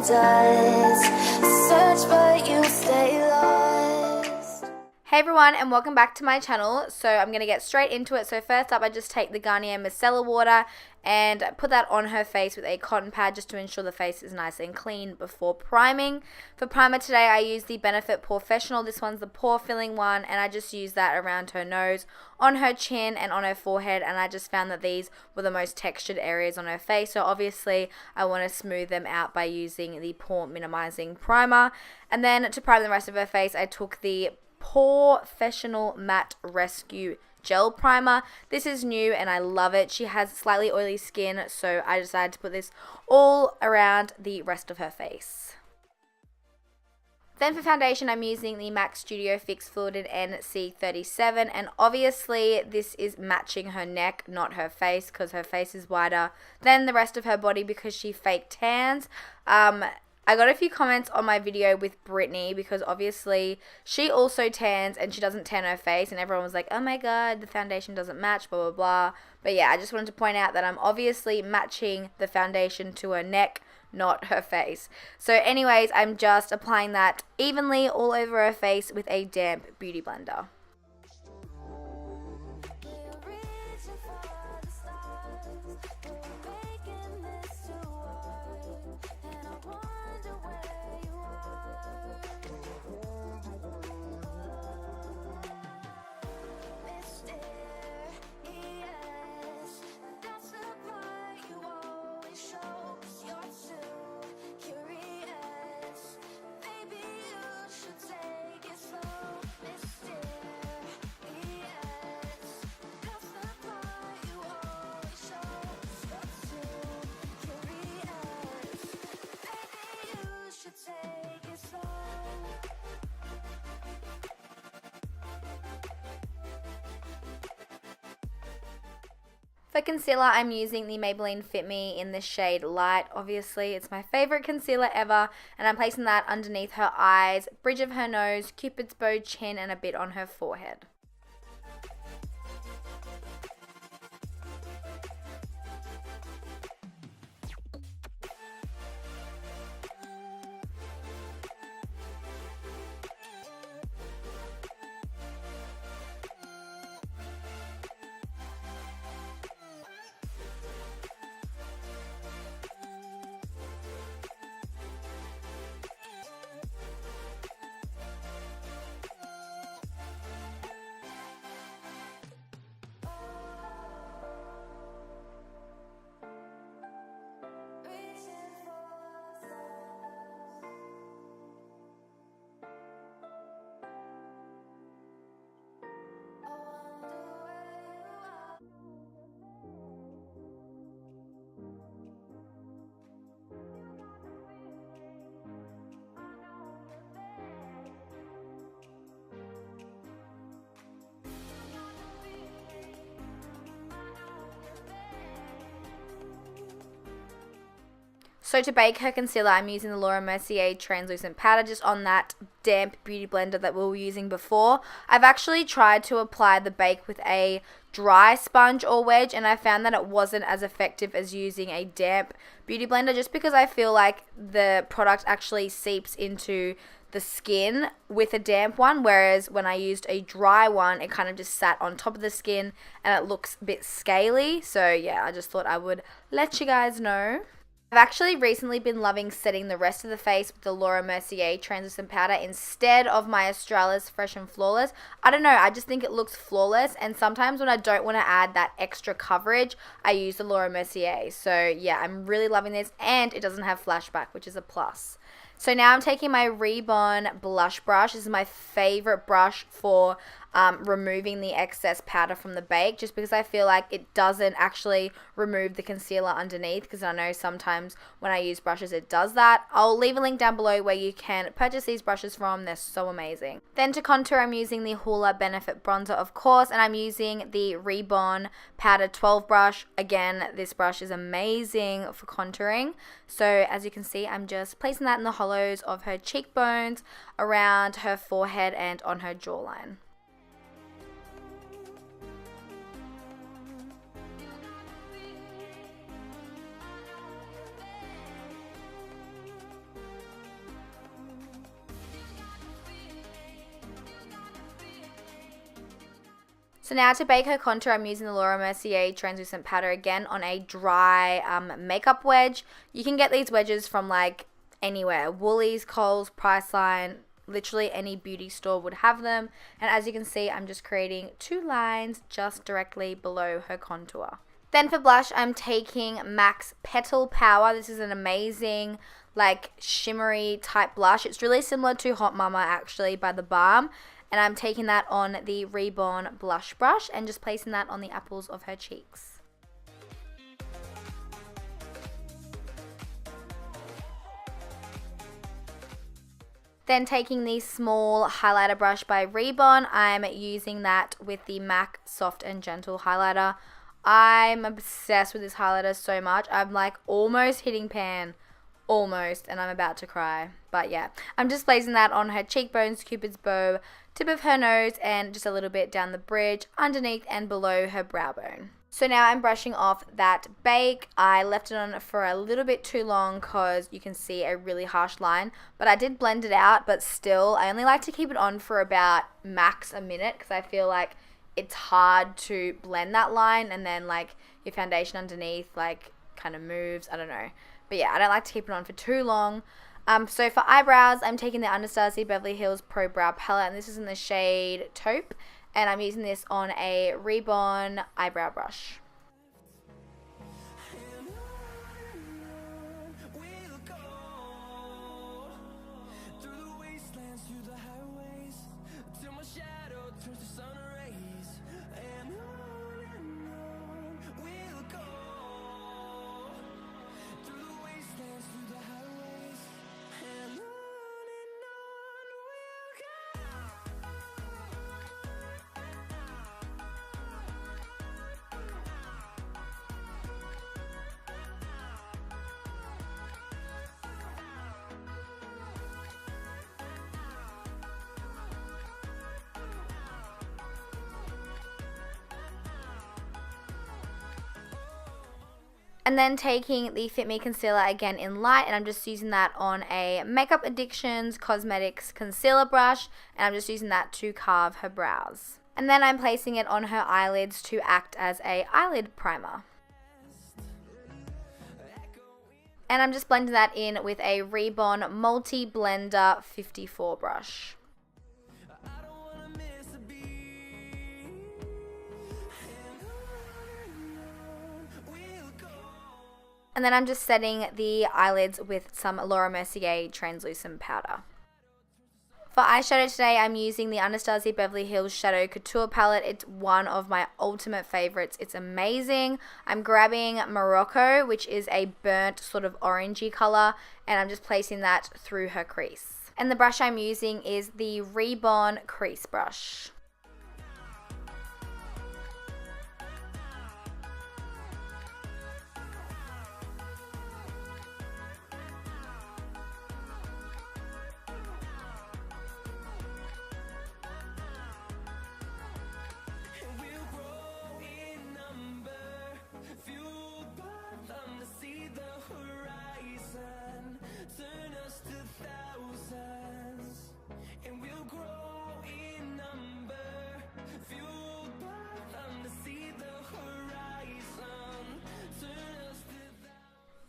paradise. Search but you stay lost. Hey everyone, and welcome back to my channel. So I'm going to get straight into it. So first up, I just take the Garnier Micellar water and put that on her face with a cotton pad just to ensure the face is nice and clean before priming. For primer today, I use the Benefit Professional. This one's the pore filling one, and I just use that around her nose, on her chin, and on her forehead, and I just found that these were the most textured areas on her face. So obviously, I want to smooth them out by using the pore minimizing primer. And then to prime the rest of her face, I took the Professional Matte Rescue Gel Primer. This is new and I love it. She has slightly oily skin, so I decided to put this all around the rest of her face. Then for foundation, I'm using the MAC Studio Fix Fluided NC37, and obviously this is matching her neck, not her face, because her face is wider than the rest of her body because she fake tans. I got a few comments on my video with Brittany because obviously she also tans and she doesn't tan her face, and everyone was like, oh my god, the foundation doesn't match, blah blah blah. But yeah, I just wanted to point out that I'm obviously matching the foundation to her neck, not her face. So anyways, I'm just applying that evenly all over her face with a damp beauty blender. For concealer, I'm using the Maybelline Fit Me in the shade Light. Obviously, it's my favorite concealer ever, and I'm placing that underneath her eyes, bridge of her nose, Cupid's bow, chin, and a bit on her forehead. So to bake her concealer, I'm using the Laura Mercier translucent powder just on that damp beauty blender that we were using before. I've actually tried to apply the bake with a dry sponge or wedge, and I found that it wasn't as effective as using a damp beauty blender, just because I feel like the product actually seeps into the skin with a damp one, whereas when I used a dry one, it kind of just sat on top of the skin and it looks a bit scaly. So yeah, I just thought I would let you guys know. I've actually recently been loving setting the rest of the face with the Laura Mercier translucent powder instead of my Australis Fresh and Flawless. I don't know, I just think it looks flawless, and sometimes when I don't want to add that extra coverage, I use the Laura Mercier. So yeah, I'm really loving this, and it doesn't have flashback, which is a plus. So now I'm taking my Rebond blush brush. This is my favorite brush for removing the excess powder from the bake, just because I feel like it doesn't actually remove the concealer underneath, because I know sometimes when I use brushes it does that. I'll leave a link down below where you can purchase these brushes from. They're so amazing. Then to contour, I'm using the Hoola Benefit Bronzer, of course, and I'm using the Rebond Powder 12 brush. Again, this brush is amazing for contouring. So as you can see, I'm just placing that in the hollows of her cheekbones, around her forehead, and on her jawline. So now to bake her contour, I'm using the Laura Mercier translucent powder again on a dry makeup wedge. You can get these wedges from like anywhere. Woolies, Coles, Priceline, literally any beauty store would have them. And as you can see, I'm just creating 2 lines just directly below her contour. Then for blush, I'm taking MAC's Petal Power. This is an amazing like shimmery type blush. It's really similar to Hot Mama actually by The Balm. And I'm taking that on the Reborn blush brush and just placing that on the apples of her cheeks. Then taking the small highlighter brush by Reborn, I'm using that with the MAC Soft and Gentle highlighter. I'm obsessed with this highlighter so much. I'm like almost hitting pan. Almost, and I'm about to cry. But yeah, I'm just placing that on her cheekbones, Cupid's bow, tip of her nose, and just a little bit down the bridge, underneath and below her brow bone. So now I'm brushing off that bake. I left it on for a little bit too long because you can see a really harsh line, but I did blend it out, but still, I only like to keep it on for about max a minute because I feel like it's hard to blend that line and then like your foundation underneath like kind of moves. I don't know. But yeah, I don't like to keep it on for too long. So for eyebrows, I'm taking the Anastasia Beverly Hills Pro Brow Palette, and this is in the shade Taupe, and I'm using this on a Reborn eyebrow brush. And then taking the Fit Me Concealer again in light, and I'm just using that on a Makeup Addictions Cosmetics concealer brush, and I'm just using that to carve her brows. And then I'm placing it on her eyelids to act as a eyelid primer. And I'm just blending that in with a Reborn Multi Blender 54 brush. And then I'm just setting the eyelids with some Laura Mercier translucent powder. For eyeshadow today, I'm using the Anastasia Beverly Hills Shadow Couture palette. It's one of my ultimate favorites. It's amazing. I'm grabbing Morocco, which is a burnt sort of orangey color, and I'm just placing that through her crease. And the brush I'm using is the Reborn crease brush.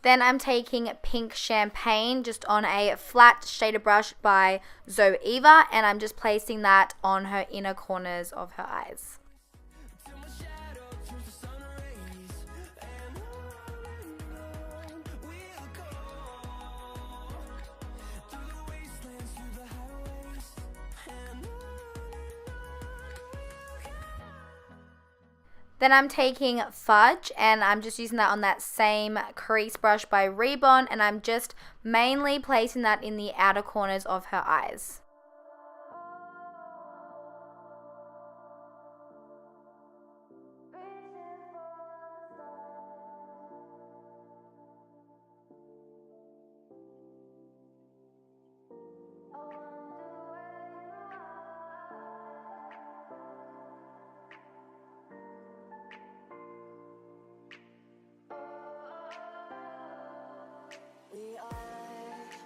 Then I'm taking Pink Champagne just on a flat shader brush by Zoeva, and I'm just placing that on her inner corners of her eyes. Then I'm taking Fudge, and I'm just using that on that same crease brush by Reborn, and I'm just mainly placing that in the outer corners of her eyes.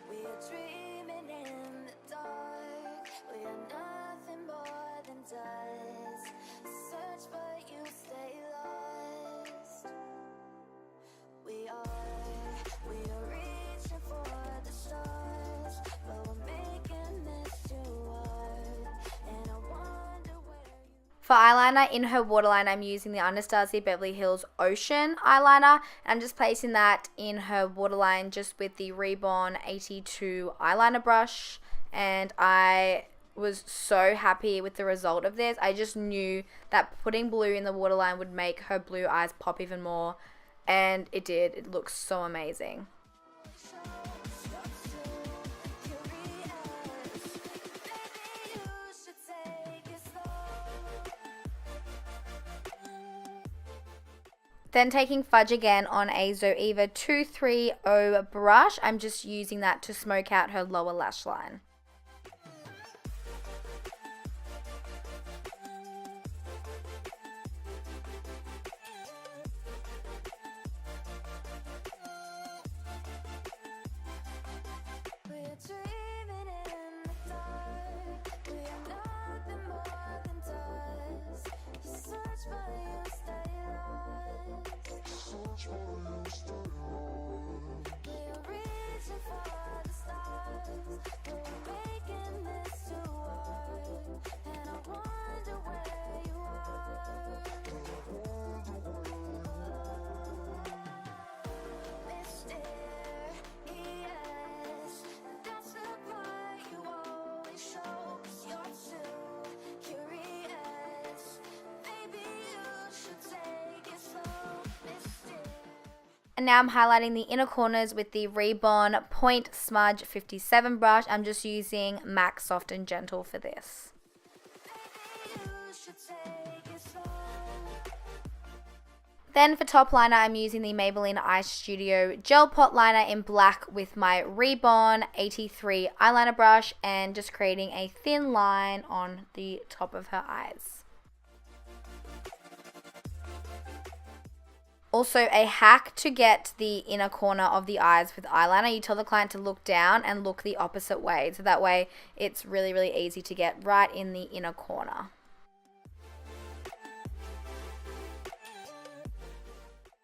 We are dreaming in the dark. For eyeliner, in her waterline, I'm using the Anastasia Beverly Hills Ocean eyeliner. And I'm just placing that in her waterline just with the Reborn 82 eyeliner brush. And I was so happy with the result of this. I just knew that putting blue in the waterline would make her blue eyes pop even more. And it did. It looks so amazing. Then taking Fudge again on a Zoeva 230 brush, I'm just using that to smoke out her lower lash line. And now I'm highlighting the inner corners with the Reborn Point Smudge 57 brush. I'm just using MAC Soft and Gentle for this. Then for top liner, I'm using the Maybelline Eye Studio Gel Pot Liner in black with my Reborn 83 eyeliner brush and just creating a thin line on the top of her eyes. Also, a hack to get the inner corner of the eyes with eyeliner, you tell the client to look down and look the opposite way. So that way it's really, really easy to get right in the inner corner.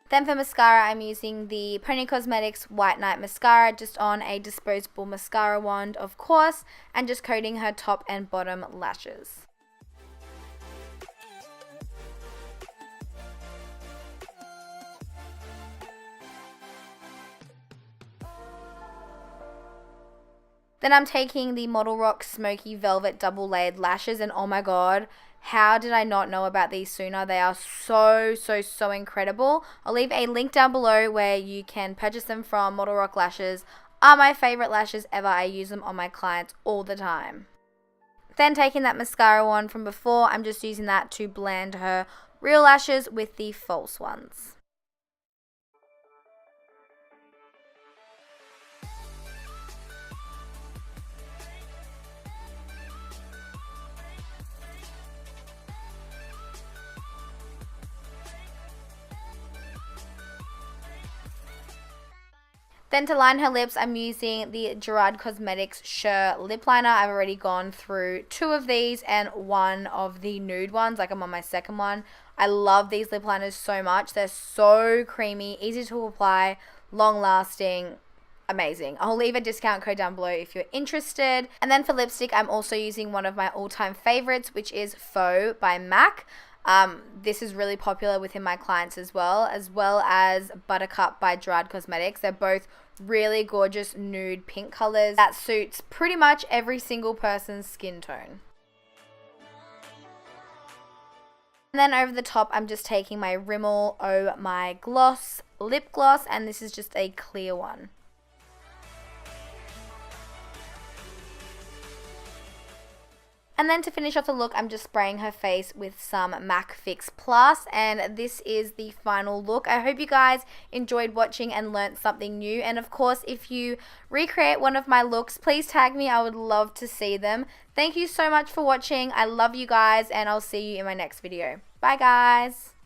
Then for mascara, I'm using the Pony Cosmetics White Night Mascara just on a disposable mascara wand, of course, and just coating her top and bottom lashes. Then I'm taking the Model Rock Smoky Velvet Double Layered Lashes, and oh my god, how did I not know about these sooner? They are so, so, so incredible. I'll leave a link down below where you can purchase them from. Model Rock lashes are my favorite lashes ever. I use them on my clients all the time. Then taking that mascara wand from before, I'm just using that to blend her real lashes with the false ones. Then to line her lips, I'm using the Gerard Cosmetics Sheer Lip Liner. I've already gone through 2 of these and 1 of the nude ones, like I'm on my second one. I love these lip liners so much. They're so creamy, easy to apply, long lasting, amazing. I'll leave a discount code down below if you're interested. And then for lipstick, I'm also using one of my all-time favorites, which is Faux by MAC. This is really popular within my clients as well as Buttercup by Gerard Cosmetics. They're both really gorgeous nude pink colors that suits pretty much every single person's skin tone. And then over the top, I'm just taking my Rimmel Oh My Gloss lip gloss, and this is just a clear one. And then to finish off the look, I'm just spraying her face with some MAC Fix Plus, and this is the final look. I hope you guys enjoyed watching and learnt something new, and of course, if you recreate one of my looks, please tag me. I would love to see them. Thank you so much for watching. I love you guys, and I'll see you in my next video. Bye guys!